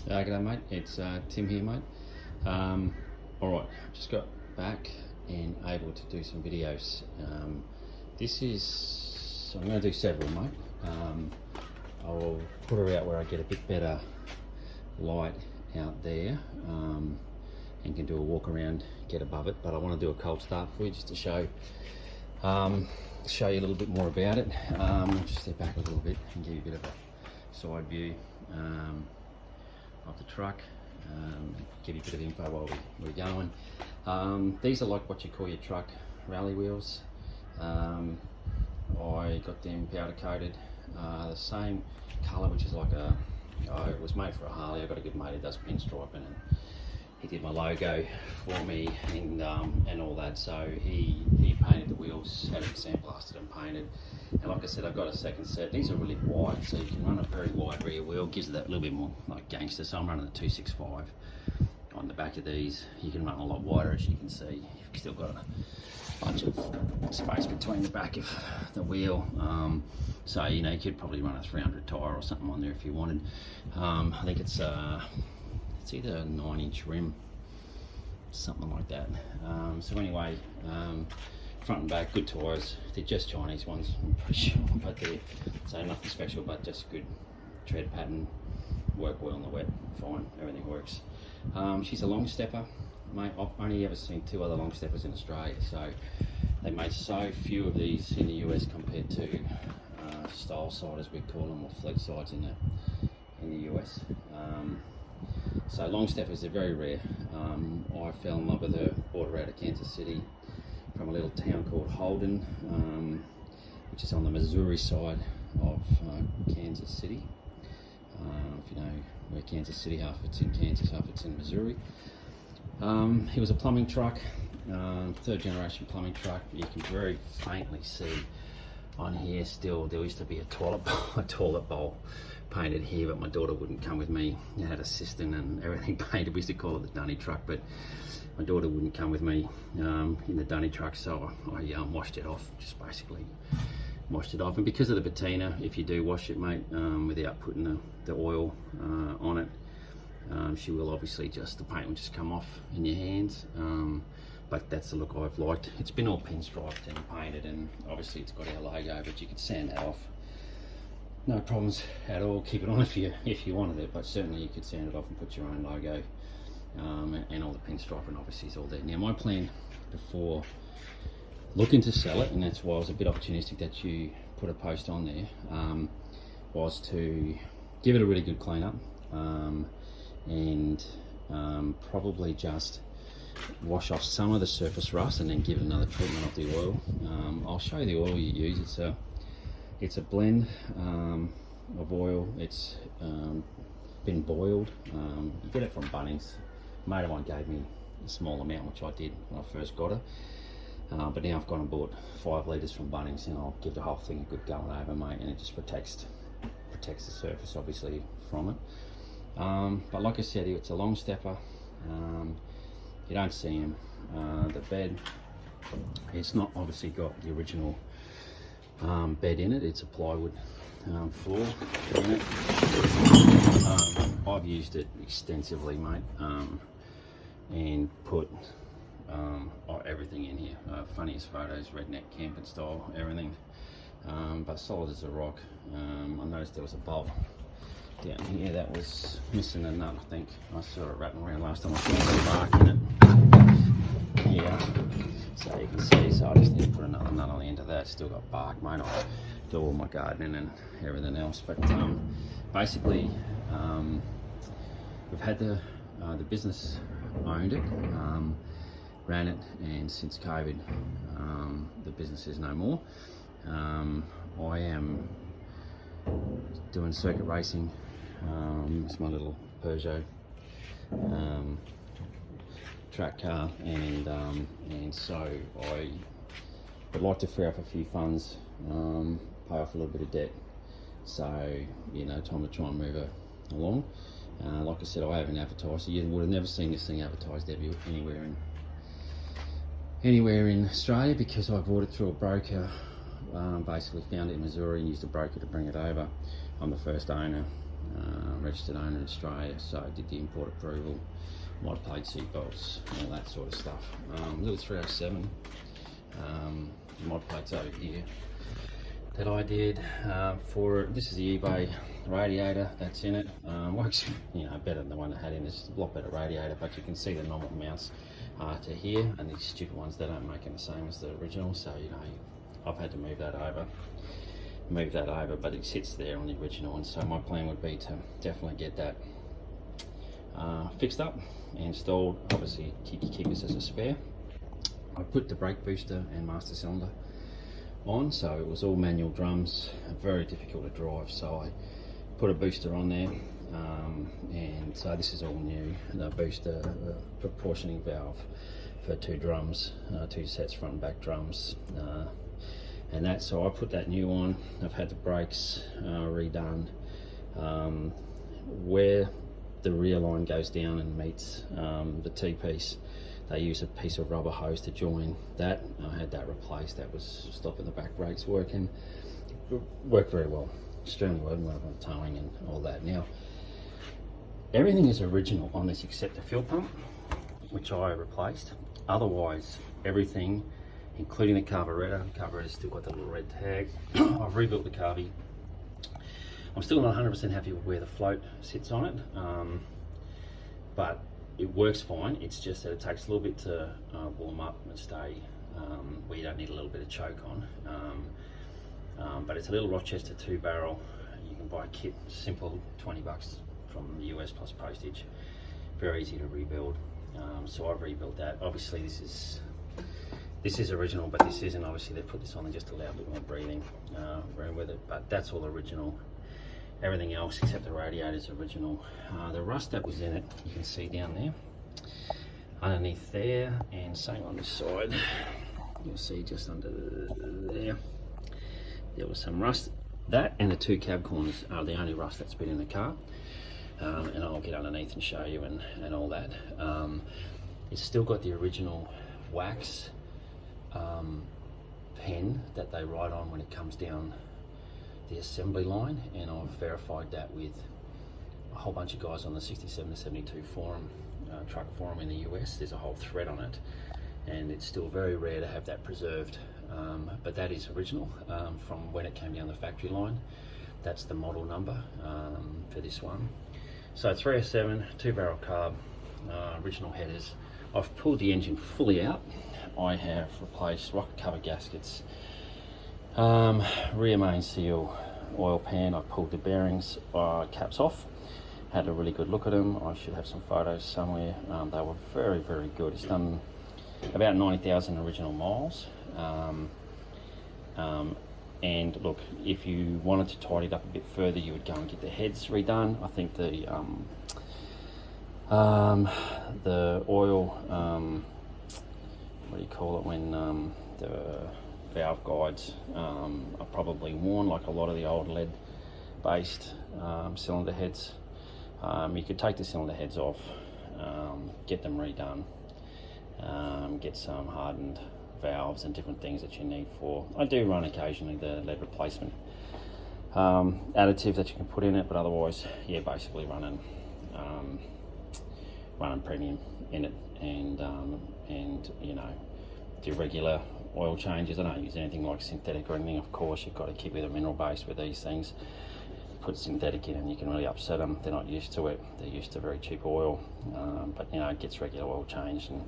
G'day mate, it's Tim here mate. Alright, I've just got back and able to do some videos. I'm going to do several mate. I'll put her out where I get a bit better light out there and can do a walk around, get above it, but I want to do a cold start for you just to show you a little bit more about it. I'll just step back a little bit and give you a bit of a side view of the truck, give you a bit of info while we're going. These are like what you call your truck rally wheels. I got them powder coated, the same colour, which is like it was made for a Harley. I've got a good mate who does pinstriping, and he did my logo for me and all that. So he painted the wheels, had them sandblasted and painted. And like I said, I've got a second set. These are really wide, so you can run a very wide rear wheel. Gives it that little bit more like gangster. So I'm running the 265 on the back of these. You can run a lot wider, as you can see. You've still got a bunch of space between the back of the wheel. So you know, you could probably run a 300 tyre or something on there if you wanted. I think it's either a 9-inch rim, something like that. So anyway, front and back, good tyres. They're just Chinese ones, I'm pretty sure, but they're so nothing special, but just good tread pattern, work well in the wet, fine, everything works. She's a long stepper, mate. I've only ever seen 2 other long steppers in Australia, so they made so few of these in the US compared to style side, as we call them, or fleet sides in the US. So long steppers are very rare. I fell in love with her, bought her out of Kansas City from a little town called Holden, which is on the Missouri side of Kansas City. If you know where Kansas City, half it's in Kansas, half it's in Missouri. It was a plumbing truck, 3rd generation plumbing truck. You can very faintly see on here still, there used to be a toilet bowl painted here, but my daughter wouldn't come with me. It had a cistern and everything painted. We used to call it the dunny truck, but my daughter wouldn't come with me in the dunny truck, so I washed it off, just basically washed it off. And because of the patina, if you do wash it, mate, without putting the oil on it, she will obviously the paint will just come off in your hands. But that's the look I've liked. It's been all pinstriped and painted, and obviously it's got our logo, but you could sand that off. No problems at all. Keep it on if you wanted it, but certainly you could sand it off and put your own logo, and all the pinstriping obviously is all there. Now my plan before looking to sell it, and that's why I was a bit opportunistic that you put a post on there, was to give it a really good clean up, and probably just wash off some of the surface rust and then give it another treatment of the oil. I'll show you the oil you use. It's a blend of oil. It's been boiled. You get it from Bunnings. A mate of mine gave me a small amount, which I did when I first got it. But now I've gone and bought 5 litres from Bunnings, and I'll give the whole thing a good going over, mate, and it just protects the surface obviously from it. But like I said, it's a long stepper. You don't see him. The bed, it's not obviously got the original bed in it. It's a plywood floor in it. I've used it extensively, mate, and put everything in here. Funniest photos, redneck camping style, everything. But solid as a rock. I noticed there was a bolt down here that was missing a nut. I think I saw it rattling around last time. I found some bark in it. Yeah, so you can see. So I just need to put another nut on the end of that. Still got bark, mate. I do all my gardening and everything else. But basically, we've had the business owned it, ran it, and since COVID, the business is no more. I am doing circuit racing. It's my little Peugeot track car, and so I would like to free up a few funds, pay off a little bit of debt. So you know, time to try and move her along. Like I said, I haven't advertised. You would have never seen this thing advertised anywhere in Australia, because I bought it through a broker. Basically found it in Missouri and used a broker to bring it over. I'm the first owner. registered owner in Australia, so I did the import approval, mod plate, seat belts, all that sort of stuff. Little 307 mod plates over here that I did for it. This is the eBay radiator that's in it. Works, you know, better than the one I had in. It's a lot better radiator, but you can see the normal mounts to here, and these stupid ones, they don't make it the same as the original, so you know, I've had to move that over, but it sits there on the original, and so my plan would be to definitely get that fixed up and installed. Obviously keep your kickers as a spare. I put the brake booster and master cylinder on, so it was all manual drums, very difficult to drive, so I put a booster on there, and so this is all new. The booster proportioning valve for 2 drums, 2 sets front and back drums, and that, so I put that new on. I've had the brakes redone. Where the rear line goes down and meets the T-piece, they use a piece of rubber hose to join that. I had that replaced. That was stopping the back brakes working. Worked very well, extremely well, went on towing and all that. Now, everything is original on this except the fuel pump, which I replaced. Otherwise, everything, including the carburetor. The carburetor's still got the little red tag. I've rebuilt the carby. I'm still not 100% happy with where the float sits on it, but it works fine. It's just that it takes a little bit to warm up and stay where you don't need a little bit of choke on. But it's a little Rochester 2-barrel. You can buy a kit, simple, 20 bucks from the US plus postage. Very easy to rebuild. So I've rebuilt that. Obviously this is original, but this isn't. Obviously they put this on and just allow a bit more breathing room with it, but that's all original. Everything else except the radiator is original. The rust that was in it, you can see down there, underneath there, and same on this side. You'll see just under there, there was some rust. That and the 2 cab corners are the only rust that's been in the car. And I'll get underneath and show you and all that. It's still got the original wax pen that they write on when it comes down the assembly line, and I've verified that with a whole bunch of guys on the 67 to 72 forum, truck forum in the US. There's a whole thread on it, and it's still very rare to have that preserved, but that is original from when it came down the factory line. That's the model number for this one. So 307, 2-barrel carb, original headers. I've pulled the engine fully out. I have replaced rocket cover gaskets, rear main seal, oil pan. I pulled the bearings caps off, had a really good look at them. I should have some photos somewhere. They were very, very good. It's done about 90,000 original miles. And look, if you wanted to tidy it up a bit further, you would go and get the heads redone. I think the oil, what do you call it, when the valve guides are probably worn, like a lot of the old lead based cylinder heads. You could take the cylinder heads off, get them redone, get some hardened valves and different things that you need for. I do run occasionally the lead replacement additive that you can put in it, but otherwise, yeah, basically running premium in it, and you know, do regular oil changes. I don't use anything like synthetic or anything. Of course, you've got to keep with a mineral base with these things. Put synthetic in and you can really upset them. They're not used to it. They're used to very cheap oil, but you know, it gets regular oil changed. And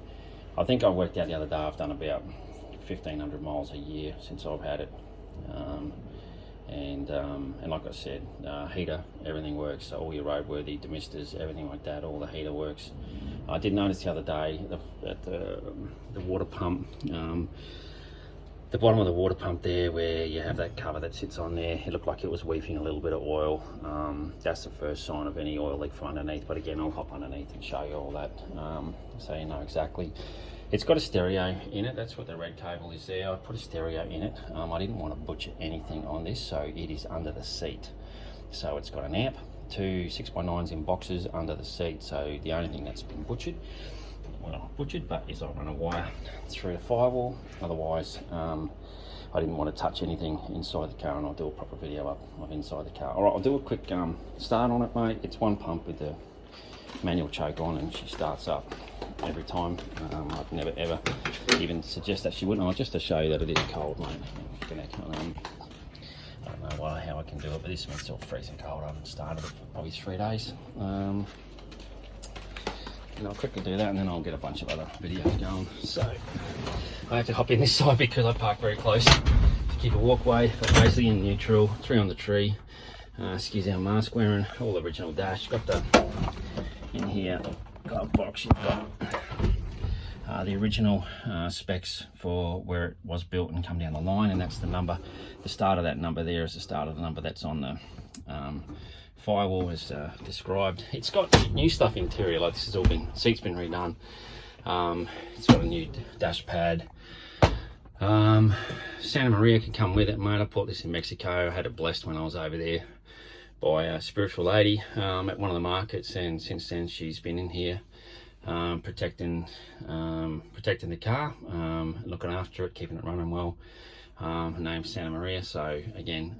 I think I worked out the other day, I've done about 1,500 miles a year since I've had it. And like I said, heater, everything works. So all your roadworthy demisters, everything like that, all the heater works. I did notice the other day at the water pump, the bottom of the water pump there, where you have that cover that sits on there, it looked like it was weeping a little bit of oil. That's the first sign of any oil leak from underneath, but again, I'll hop underneath and show you all that, so you know exactly. It's got a stereo in it. That's what the red cable is there. I put a stereo in it. I didn't want to butcher anything on this, so it is under the seat. So it's got an amp, 2 6x9s in boxes under the seat. So the only thing that's been butchered, well, not butchered, but is I run a wire through the firewall. Otherwise, I didn't want to touch anything inside the car, and I'll do a proper video of inside the car. All right, I'll do a quick start on it, mate. It's one pump with the manual choke on, and she starts up every time. I'd never ever even suggest that she wouldn't. Just to show you that it is cold, mate. I don't know how I can do it, but this one's still freezing cold. I haven't started it for probably 3 days. And I'll quickly do that, and then I'll get a bunch of other videos going. So I have to hop in this side because I park very close to keep a walkway, but basically in neutral, 3 on the tree. Excuse our mask wearing, all the original dash. Got the, in here, glove box, you've got the original specs for where it was built and come down the line, and that's the number. The start of that number there is the start of the number that's on the firewall as described. It's got new stuff interior, like this has all been, seat's been redone. It's got a new dash pad. Santa Maria can come with it, mate. I bought this in Mexico. I had it blessed when I was over there by a spiritual lady at one of the markets, and since then she's been in here protecting the car, looking after it, keeping it running well. Her name's Santa Maria, so again,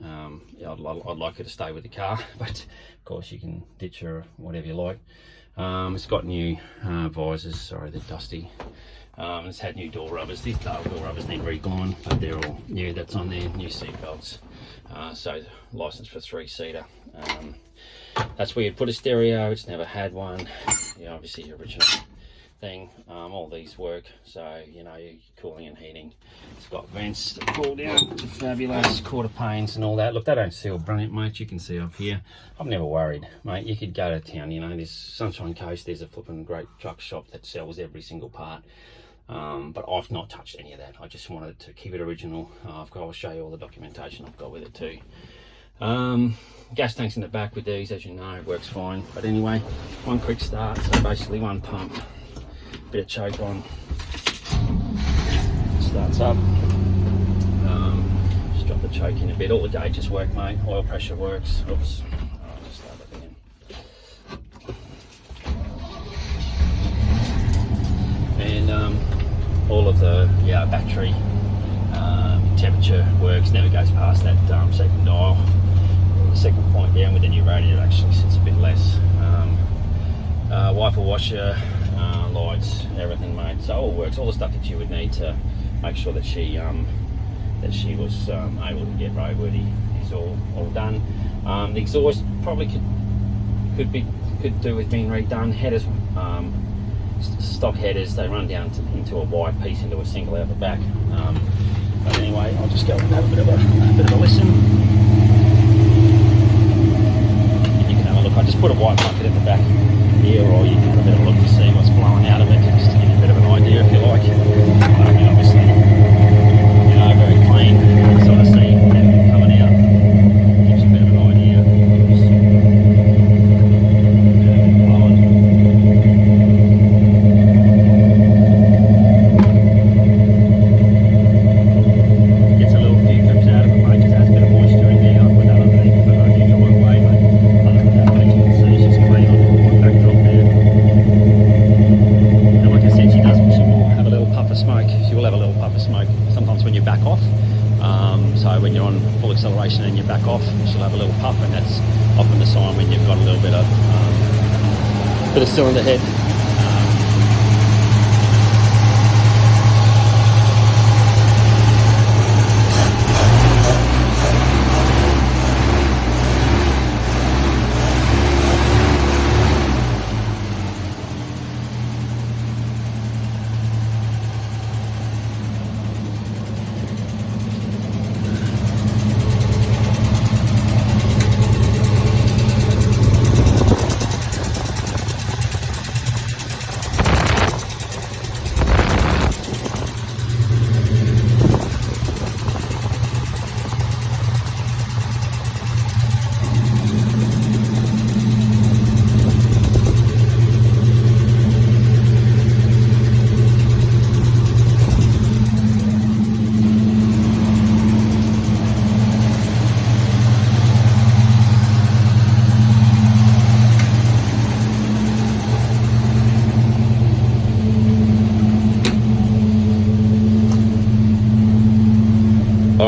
yeah, I'd like her to stay with the car, but of course you can ditch her whatever you like. It's got new visors, sorry they're dusty. It's had new door rubbers. These door rubbers need re-gone, but they're all new. That's on there. New seat belts. So license for 3-seater. That's where you'd put a stereo. It's never had one. Yeah, obviously your original thing. All these work, so you know, your cooling and heating. It's got vents that cool down. Fabulous quarter panes and all that. Look, they don't seal brilliant, mate. You can see up here. I'm never worried, mate. You could go to town. You know, there's Sunshine Coast. There's a flipping great truck shop that sells every single part. But I've not touched any of that. I just wanted to keep it original. I'll show you all the documentation I've got with it too. Gas tanks in the back with these, as you know, it works fine. But anyway, one quick start. So basically one pump, bit of choke on, starts up. Just drop the choke in a bit. All the gauges work, mate. Oil pressure works. Oops. I'll just start that again. And all of the battery temperature works, never goes past that second dial. The second point down with the new radiator actually sits a bit less. Wiper washer, lights, everything, mate. So it all works. All the stuff that you would need to make sure that she was able to get roadworthy is all done. The exhaust probably could do with being redone. Headers, stock headers, they run down into a wide piece into a single out the back. But anyway, I'll just go and have a bit of a listen. You can have a look. I just put a white bucket in the back here, or you can have a bit of a look to see what's blowing out of it, just to give you a bit of an idea if you like. I mean, obviously, you know, very clean sort of see everything coming out. Gives you a bit of an idea. Gets a little few drips out of it, mate, because it has a bit of moisture in there. I'll put that underneath, but I don't need to work away, but other than that, mate, you can see she's clean on the backdrop there. And like I said, she will have a little puff of smoke. She will have a little puff of smoke sometimes when you back off. So when you're on full acceleration and you back off, she'll have a little puff, and that's often the sign when you've got a little bit of cylinder head.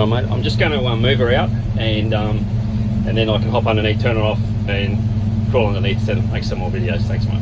on, mate. I'm just going to move her out, and then I can hop underneath, turn it off, and crawl underneath and make some more videos. Thanks, mate.